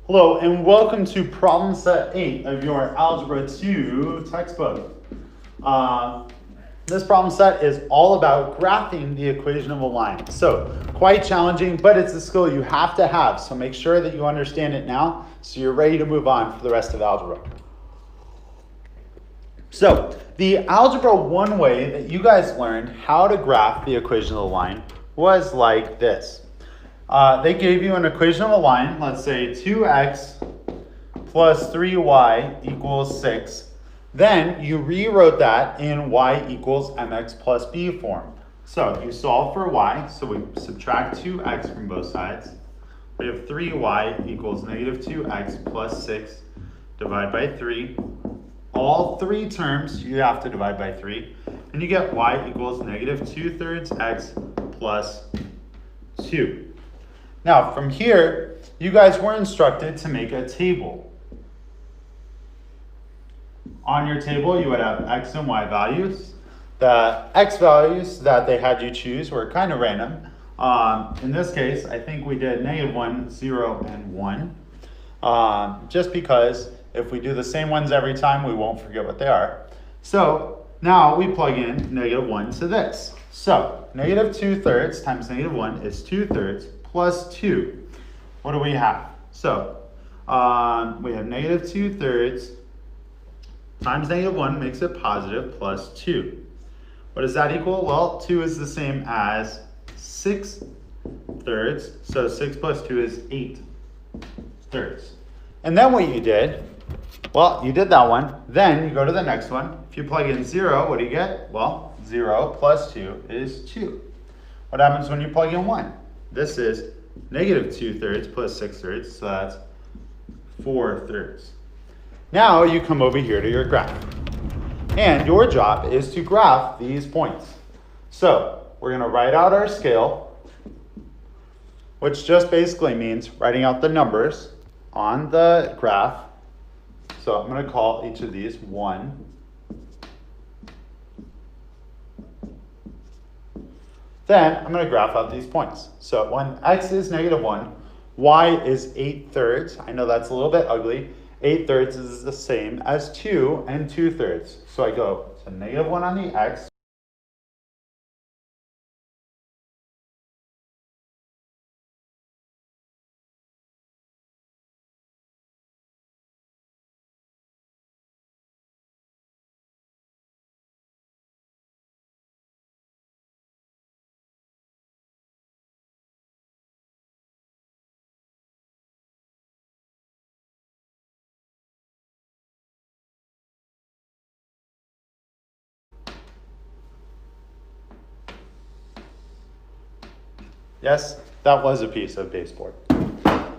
Hello and welcome to problem set 8 of your Algebra 2 textbook. This problem set is all about graphing the equation of a line. So quite challenging, but it's a skill you have to have. So make sure that you understand it now so you're ready to move on for the rest of algebra. So the Algebra 1 way that you guys learned how to graph the equation of a line was like this. They gave you an equation of a line, let's say 2x plus 3y equals 6. Then you rewrote that in y equals mx plus b form. So you solve for y, so we subtract 2x from both sides. We have 3y equals negative 2x plus 6 divided by 3. All three terms you have to divide by 3. And you get y equals negative 2/3 x plus 2. Now, from here, you guys were instructed to make a table. On your table, you would have x and y values. The x values that they had you choose were kind of random. In this case, I think we did -1, 0, and 1. Just because if we do the same ones every time, we won't forget what they are. So now we plug in -1 to this. So negative 2/3 times -1 is 2/3. Plus 2. What do we have? So we have negative 2/3 times -1 makes it positive plus 2. What does that equal? Well, 2 is the same as 6/3. So 6 plus 2 is 8/3. And then what you did, well, you did that one. Then you go to the next one. If you plug in 0, what do you get? Well, 0 plus 2 is 2. What happens when you plug in 1? This is negative 2/3 plus 6/3, so that's 4/3. Now you come over here to your graph. And your job is to graph these points. So we're going to write out our scale, which just basically means writing out the numbers on the graph. So I'm going to call each of these 1. Then I'm going to graph out these points. So when x is -1, y is 8/3. I know that's a little bit ugly. 8/3 is the same as 2 and 2/3. So I go to -1 on the x. Yes, that was a piece of baseboard.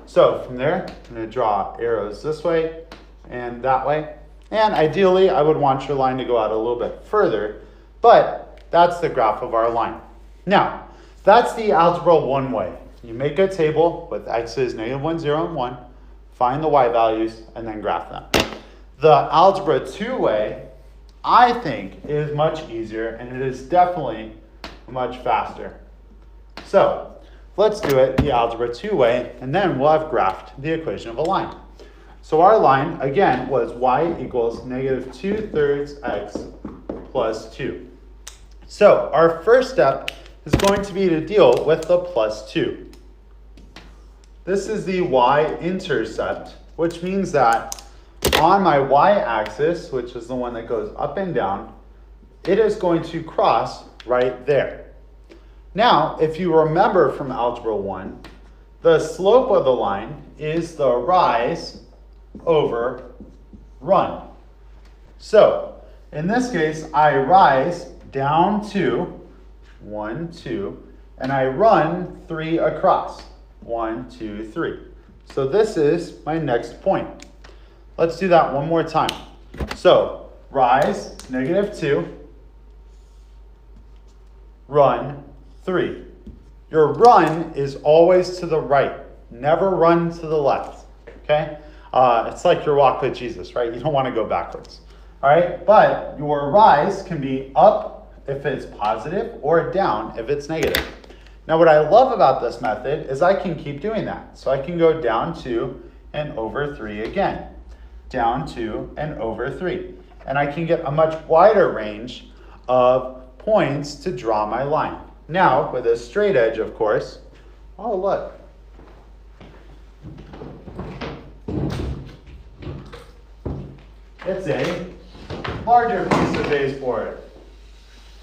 So from there, I'm going to draw arrows this way and that way. And ideally, I would want your line to go out a little bit further, but that's the graph of our line. Now, that's the Algebra 1 way. You make a table with x's -1, 0, and 1, find the y values, and then graph them. The Algebra 2 way, I think, is much easier, and it is definitely much faster. So let's do it the Algebra 2 way, and then we'll have graphed the equation of a line. So our line, again, was y equals negative 2/3 x plus 2. So our first step is going to be to deal with the plus 2. This is the y-intercept, which means that on my y-axis, which is the one that goes up and down, it is going to cross right there. Now, if you remember from Algebra 1, the slope of the line is the rise over run. So, in this case, I rise down 2, 1, 2, and I run 3 across, 1, 2, 3. So this is my next point. Let's do that one more time. So, rise, -2, run, 3. Your run is always to the right. Never run to the left. Okay? It's like your walk with Jesus, right? You don't want to go backwards. All right? But your rise can be up if it's positive or down if it's negative. Now, what I love about this method is I can keep doing that. So I can go down to and over 3 again, down 2 and over 3. And I can get a much wider range of points to draw my line. Now, with a straight edge, of course, oh look. It's a larger piece of baseboard.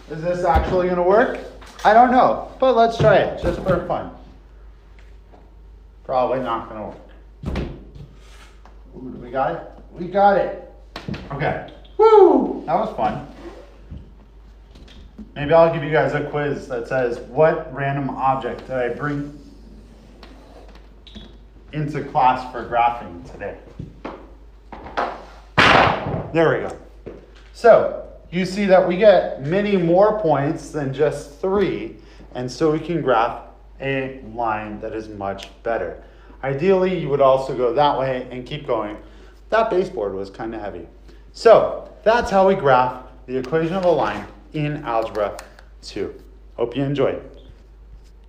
Is this actually going to work? I don't know, but let's try it just for fun. Probably not going to work. Ooh, we got it? We got it. Okay. Woo! That was fun. Maybe I'll give you guys a quiz that says, what random object did I bring into class for graphing today? There we go. So, you see that we get many more points than just 3, and so we can graph a line that is much better. Ideally, you would also go that way and keep going. That baseboard was kind of heavy. So, that's how we graph the equation of a line in Algebra 2. Hope you enjoyed.